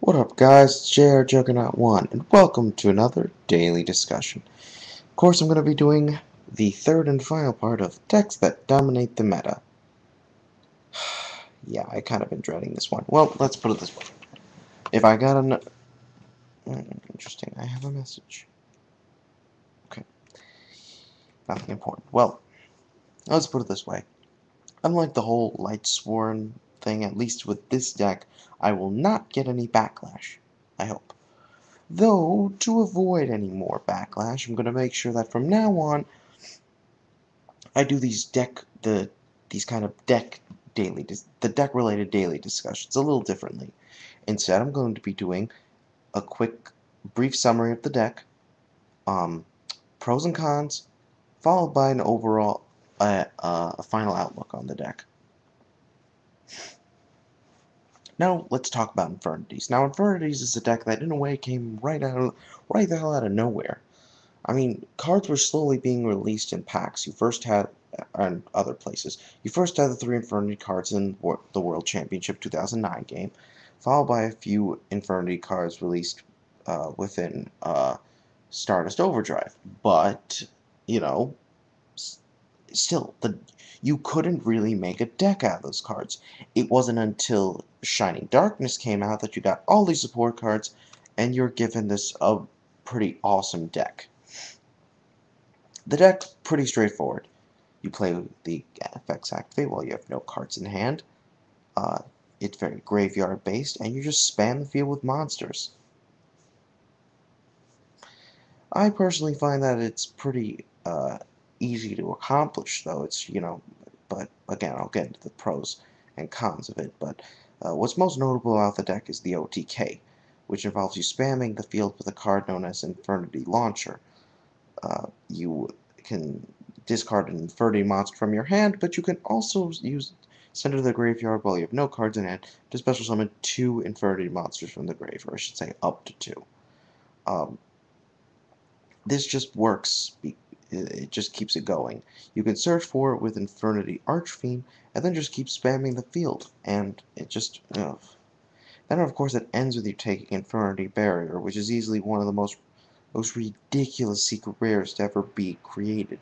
What up, guys? It's JRJuggernaut1, and welcome to another daily discussion. Of course, I'm going to be doing the third and final part of decks that dominate the meta. Yeah, I kind of been dreading this one. Well, let's put it this way. If I got an... Interesting, I have a message. Okay, nothing important. Well, let's put it this way. Unlike the whole Lightsworn thing, at least with this deck, I will not get any backlash. I hope. Though, to avoid any more backlash, I'm going to make sure that from now on, I do these these kind of the deck related daily discussions a little differently. Instead, I'm going to be doing a quick, brief summary of the deck, um, pros and cons, followed by an overall, a final outlook on the deck. Now let's talk about Infernities. Now Infernities is a deck that in a way came right the hell out of nowhere. I mean, cards were slowly being released in packs. You first had, and other places, you first had the 3 Infernity cards in the World Championship 2009 game, followed by a few Infernity cards released within Stardust Overdrive. But, you know, still, you couldn't really make a deck out of those cards. It wasn't until Shining Darkness came out that you got all these support cards, and you're given this pretty awesome deck. The deck's pretty straightforward. You play the effects activate while you have no cards in hand. Uh, it's very graveyard based, and you just spam the field with monsters. I personally find that it's pretty easy to accomplish, though. But again, I'll get into the pros and cons of it. But what's most notable about the deck is the OTK, which involves you spamming the field with a card known as Infernity Launcher. You can discard an Infernity monster from your hand, but you can also send it to the graveyard while you have no cards in hand to special summon 2 Infernity monsters from the grave, or I should say up to 2. Um, this just works. It just keeps it going. You can search for it with Infernity Archfiend, and then just keep spamming the field, and it just... Ugh. Then, of course, it ends with you taking Infernity Barrier, which is easily one of the most ridiculous secret rares to ever be created.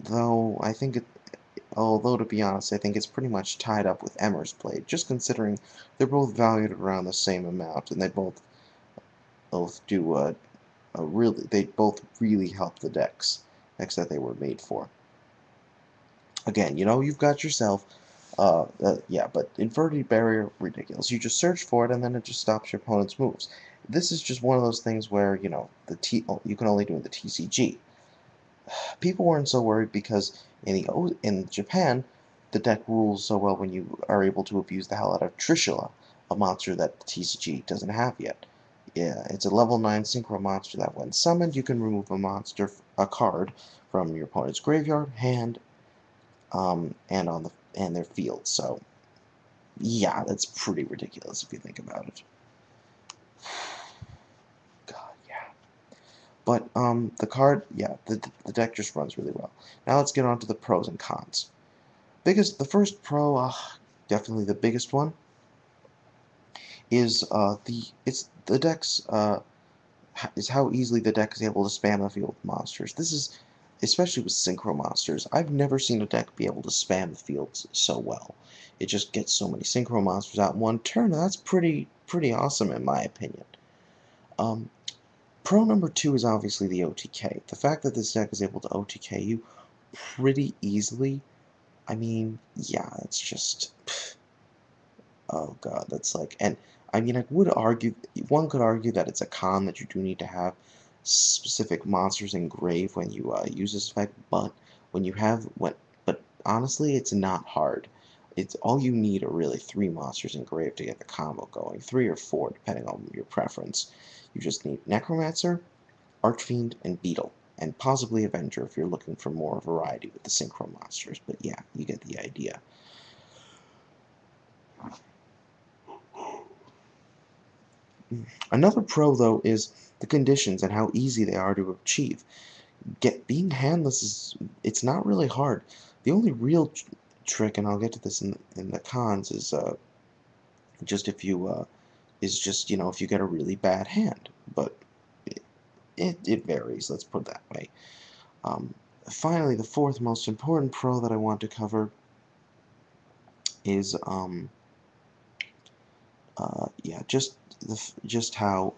Although to be honest, I think it's pretty much tied up with Emmer's Blade, just considering they're both valued around the same amount, and they both do they both really help the decks that they were made for. Again, you've got yourself, yeah, but Infinity Barrier, ridiculous. You just search for it, and then it just stops your opponent's moves. This is just one of those things where, you can only do in the TCG. People weren't so worried because in Japan, the deck rules so well when you are able to abuse the hell out of Trishula, a monster that the TCG doesn't have yet. Yeah, it's a level 9 synchro monster that when summoned, you can remove a card from your opponent's graveyard, hand, and their field. So, yeah, that's pretty ridiculous if you think about it. God, yeah. But the deck just runs really well. Now let's get on to the pros and cons. The first pro, definitely the biggest one, is the deck's is how easily the deck is able to spam the field with monsters. This is especially with synchro monsters. I've never seen a deck be able to spam the fields so well. It just gets so many synchro monsters out in one turn, and that's pretty awesome in my opinion. Um, Pro number 2 is obviously the OTK. The fact that this deck is able to OTK you pretty easily, I mean, yeah, it's just, oh god, that's like, and I mean, one could argue that it's a con that you do need to have specific monsters engraved when you use this effect, but but honestly, it's not hard. It's all you need are really 3 monsters engraved to get the combo going, 3 or 4 depending on your preference. You just need Necromancer, Archfiend, and Beetle, and possibly Avenger if you're looking for more variety with the synchro monsters, but yeah, you get the idea. Another pro, though, is the conditions and how easy they are to achieve. Being handless it's not really hard. The only real trick, and I'll get to this in the cons, is just if you is just, if you get a really bad hand, but it varies, let's put it that way. Um, Finally, the fourth most important pro that I want to cover is, yeah, just how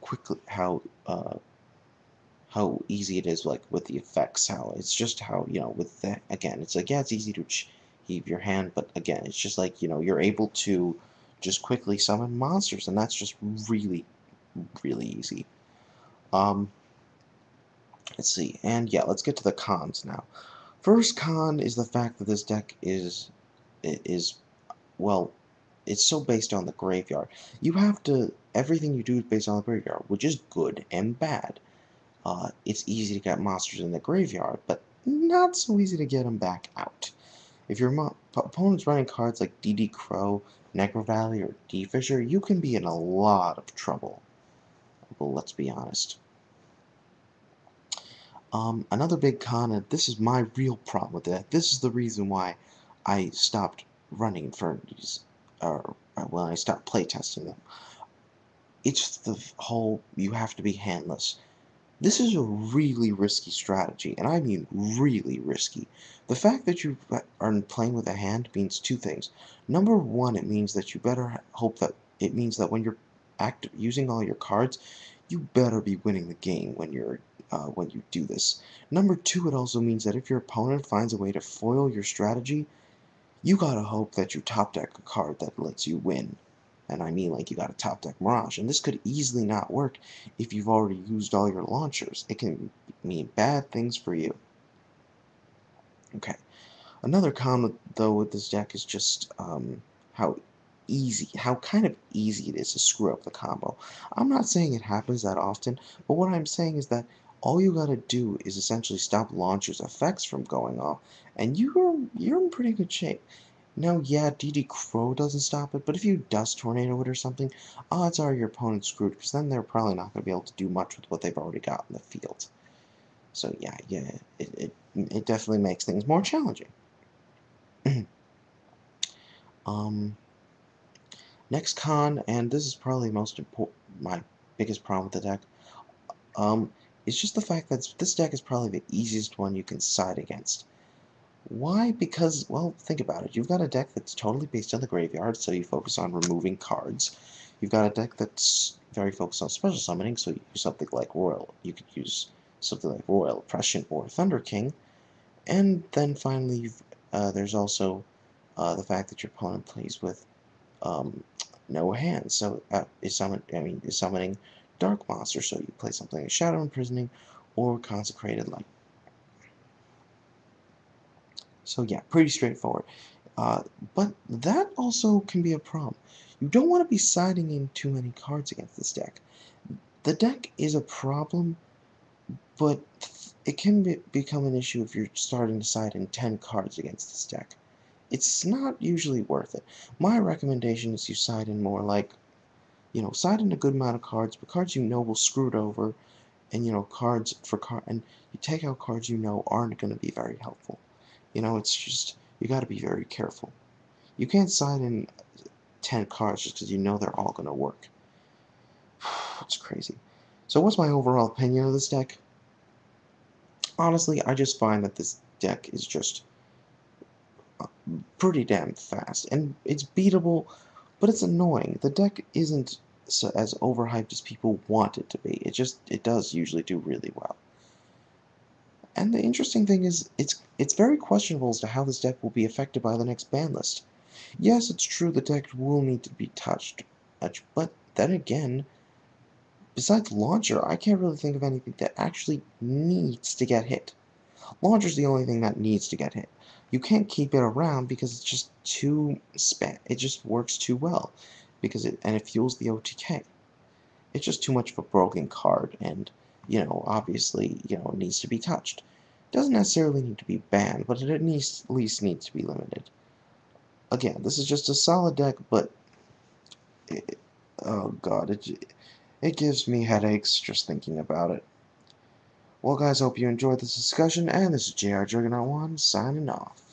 quickly, how easy it is, like with the effects, how it's just how, with that, again, it's like, yeah, it's easy to heave your hand, but again, it's just like, you're able to just quickly summon monsters, and that's just really, really easy. Um, let's see, and yeah, let's get to the cons now. First con is the fact that this deck is well, it's so based on the graveyard. Everything you do is based on the graveyard, which is good and bad. It's easy to get monsters in the graveyard, but not so easy to get them back out. If your opponent's running cards like DD Crow, Necro Valley, or D Fisher, you can be in a lot of trouble. Well, let's be honest. Another big con, and this is my real problem with it. This is the reason why I stopped running Infernities, or when I stopped playtesting them. It's the whole you have to be handless. This is a really risky strategy, and I mean really risky. The fact that you are playing with a hand means two things. Number one, it means that you better hope that it means that when you're using all your cards, you better be winning the game when you do this. Number two, it also means that if your opponent finds a way to foil your strategy, you gotta hope that you top deck a card that lets you win. And I mean, like, you got a top deck Mirage, and this could easily not work if you've already used all your launchers. It can mean bad things for you. Okay. Another con, though, with this deck is just how kind of easy it is to screw up the combo. I'm not saying it happens that often, but what I'm saying is that all you gotta do is essentially stop launcher's effects from going off, and you're in pretty good shape. Now, yeah, DD Crow doesn't stop it, but if you Dust Tornado it or something, odds are your opponent's screwed, because then they're probably not going to be able to do much with what they've already got in the field. So yeah, it definitely makes things more challenging. um, Next con, and this is probably my biggest problem with the deck, um, is just the fact that this deck is probably the easiest one you can side against. Why? Because, well, think about it. You've got a deck that's totally based on the graveyard, so you focus on removing cards. You've got a deck that's very focused on special summoning, so you use something like Royal. You could use something like Royal Oppression or Thunder King. And then finally, there's also the fact that your opponent plays with um, no hands, so is summoning Dark Monster, so you play something like Shadow Imprisoning or Consecrated Light. So yeah, pretty straightforward. Uh, but that also can be a problem. You don't want to be siding in too many cards against this deck. The deck is a problem, but it can become an issue if you're starting to side in 10 cards against this deck. It's not usually worth it. My recommendation is you side in more like, side in a good amount of cards, but cards you know will screw it over, and and you take out cards you know aren't going to be very helpful. It's just, you got to be very careful. You can't side in 10 cards just because you know they're all going to work. It's crazy. So what's my overall opinion of this deck? Honestly, I just find that this deck is just pretty damn fast, and it's beatable, but it's annoying. The deck isn't as overhyped as people want it to be. It does usually do really well. And the interesting thing is, it's very questionable as to how this deck will be affected by the next ban list. Yes, it's true the deck will need to be touched, but then again, besides Launcher, I can't really think of anything that actually needs to get hit. Launcher's the only thing that needs to get hit. You can't keep it around because it's just it just works too well and it fuels the OTK. It's just too much of a broken card, and obviously, it needs to be touched. It doesn't necessarily need to be banned, but it at least needs to be limited. Again, this is just a solid deck, but oh god, it gives me headaches just thinking about it. Well, guys, hope you enjoyed this discussion, and this is JRJuggernaut1 signing off.